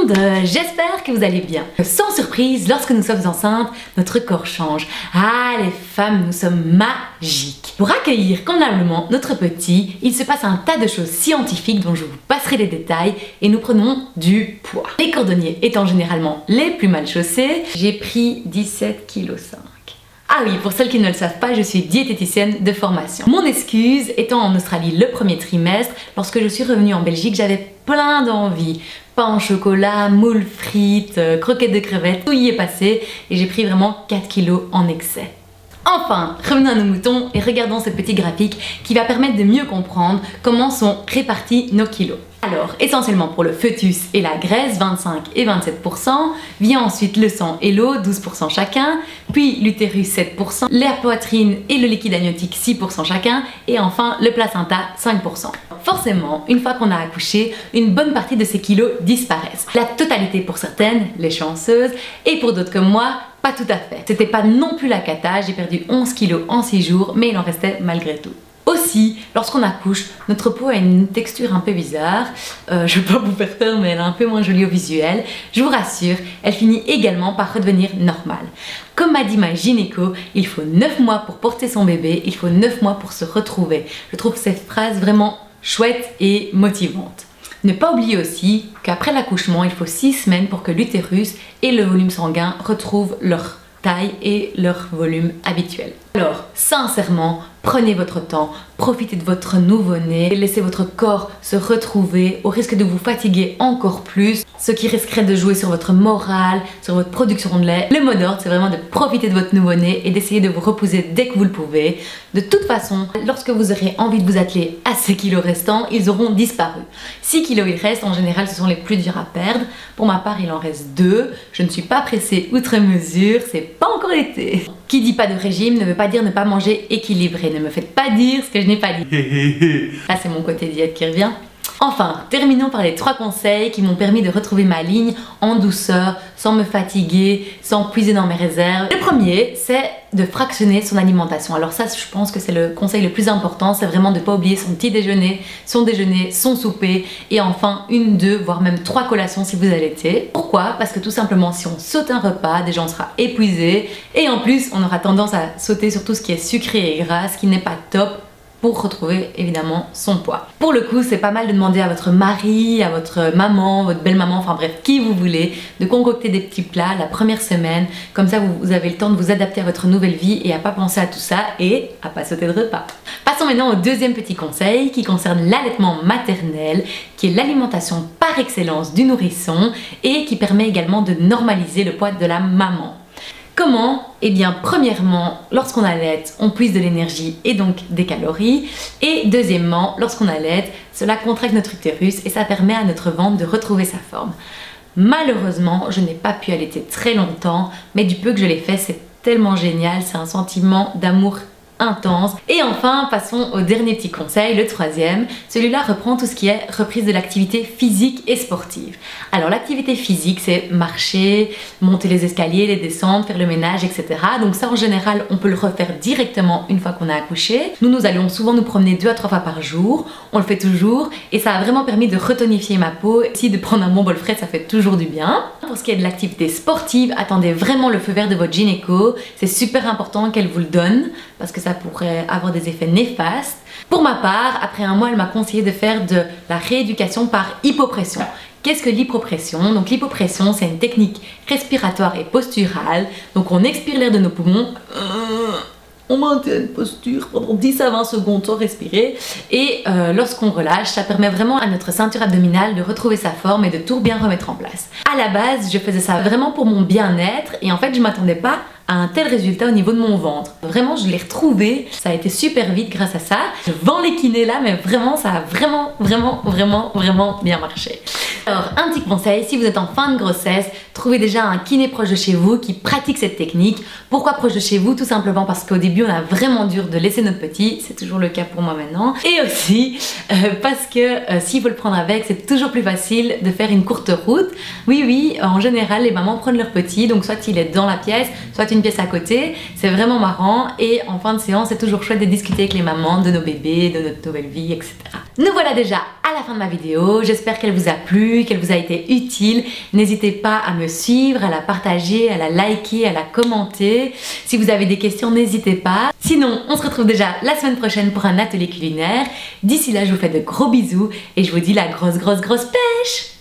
monde, j'espère que vous allez bien. Sans surprise, lorsque nous sommes enceintes, notre corps change. Ah, les femmes, nous sommes magiques. Pour accueillir convenablement notre petit, il se passe un tas de choses scientifiques dont je vous passerai les détails et nous prenons du poids. Les cordonniers étant généralement les plus mal chaussés, j'ai pris 17,5 kg. Ah oui, pour celles qui ne le savent pas, je suis diététicienne de formation. Mon excuse étant en Australie le premier trimestre, lorsque je suis revenue en Belgique, j'avais plein d'envie. Pain au chocolat, moules frites, croquettes de crevettes, tout y est passé et j'ai pris vraiment 4 kilos en excès. Enfin, revenons à nos moutons et regardons ce petit graphique qui va permettre de mieux comprendre comment sont répartis nos kilos. Alors, essentiellement pour le fœtus et la graisse, 25 et 27%, vient ensuite le sang et l'eau, 12% chacun, puis l'utérus, 7%, la poitrine et le liquide amniotique, 6% chacun, et enfin le placenta, 5%. Forcément, une fois qu'on a accouché, une bonne partie de ces kilos disparaissent. La totalité pour certaines, les chanceuses, et pour d'autres comme moi, pas tout à fait. C'était pas non plus la cata, j'ai perdu 11 kilos en 6 jours, mais il en restait malgré tout. Aussi, lorsqu'on accouche, notre peau a une texture un peu bizarre. Je vais pas vous faire peur, mais elle est un peu moins jolie au visuel. Je vous rassure, elle finit également par redevenir normale. Comme m'a dit ma gynéco, il faut 9 mois pour porter son bébé, il faut 9 mois pour se retrouver. Je trouve cette phrase vraiment chouette et motivante. Ne pas oublier aussi qu'après l'accouchement, il faut 6 semaines pour que l'utérus et le volume sanguin retrouvent leur taille et leur volume habituel. Alors, sincèrement, prenez votre temps, profitez de votre nouveau-né, laissez votre corps se retrouver au risque de vous fatiguer encore plus, ce qui risquerait de jouer sur votre morale, sur votre production de lait. Le mot d'ordre, c'est vraiment de profiter de votre nouveau-né et d'essayer de vous reposer dès que vous le pouvez. De toute façon, lorsque vous aurez envie de vous atteler à ces kilos restants, ils auront disparu. 6 kilos il reste, en général, ce sont les plus durs à perdre. Pour ma part, il en reste 2. Je ne suis pas pressée outre mesure, c'est pas encore l'été. Qui dit pas de régime ne veut pas dire ne pas manger équilibré. Ne me faites pas dire ce que je n'ai pas dit. Là, c'est mon côté diète qui revient. Enfin, terminons par les 3 conseils qui m'ont permis de retrouver ma ligne en douceur, sans me fatiguer, sans puiser dans mes réserves. Le premier, c'est de fractionner son alimentation. Alors ça, je pense que c'est le conseil le plus important, c'est vraiment de ne pas oublier son petit déjeuner, son souper, et enfin 1, 2, voire même 3 collations si vous allaitez. Pourquoi? Parce que tout simplement, si on saute un repas, déjà on sera épuisé, et en plus, on aura tendance à sauter sur tout ce qui est sucré et gras, ce qui n'est pas top pour retrouver évidemment son poids. Pour le coup, c'est pas mal de demander à votre mari, à votre maman, votre belle-maman, enfin bref, qui vous voulez, de concocter des petits plats la première semaine. Comme ça, vous avez le temps de vous adapter à votre nouvelle vie et à pas penser à tout ça et à pas sauter de repas. Passons maintenant au deuxième petit conseil qui concerne l'allaitement maternel, qui est l'alimentation par excellence du nourrisson et qui permet également de normaliser le poids de la maman. Comment? Eh bien, premièrement, lorsqu'on allaite, on puise de l'énergie et donc des calories. Et deuxièmement, lorsqu'on allaite, cela contracte notre utérus et ça permet à notre ventre de retrouver sa forme. Malheureusement, je n'ai pas pu allaiter très longtemps, mais du peu que je l'ai fait, c'est tellement génial, c'est un sentiment d'amour intense. Et enfin, passons au dernier petit conseil, le troisième. Celui-là reprend tout ce qui est reprise de l'activité physique et sportive. Alors l'activité physique, c'est marcher, monter les escaliers, les descendre, faire le ménage, etc. Donc ça, en général, on peut le refaire directement une fois qu'on a accouché. Nous allons souvent nous promener 2 à 3 fois par jour. On le fait toujours et ça a vraiment permis de retonifier ma peau. Si de prendre un bon bol frais, ça fait toujours du bien. Pour ce qui est de l'activité sportive, attendez vraiment le feu vert de votre gynéco. C'est super important qu'elle vous le donne parce que ça pourrait avoir des effets néfastes. Pour ma part, après 1 mois, elle m'a conseillé de faire de la rééducation par hypopression. Qu'est-ce que l'hypopression? Donc l'hypopression, c'est une technique respiratoire et posturale. Donc on expire l'air de nos poumons, on maintient une posture pendant 10 à 20 secondes sans respirer et lorsqu'on relâche, ça permet vraiment à notre ceinture abdominale de retrouver sa forme et de tout bien remettre en place. À la base, je faisais ça vraiment pour mon bien-être et en fait, je m'attendais pas à un tel résultat au niveau de mon ventre. Vraiment, je l'ai retrouvé, ça a été super vite grâce à ça. Je vends les kinés là, mais vraiment, ça a vraiment bien marché. Alors, un petit conseil, si vous êtes en fin de grossesse, trouvez déjà un kiné proche de chez vous qui pratique cette technique. Pourquoi proche de chez vous? Tout simplement parce qu'au début, on a vraiment dur de laisser notre petit, c'est toujours le cas pour moi maintenant. Et aussi, parce que s'il faut le prendre avec, c'est toujours plus facile de faire une courte route. Oui, en général, les mamans prennent leur petit, donc soit il est dans la pièce, soit une pièce à côté. C'est vraiment marrant et en fin de séance, c'est toujours chouette de discuter avec les mamans de nos bébés, de notre nouvelle vie, etc. Nous voilà déjà à la fin de ma vidéo, j'espère qu'elle vous a plu, qu'elle vous a été utile. N'hésitez pas à me suivre, à la partager, à la liker, à la commenter. Si vous avez des questions, n'hésitez pas. Sinon, on se retrouve déjà la semaine prochaine pour un atelier culinaire. D'ici là, je vous fais de gros bisous et je vous dis la grosse pêche!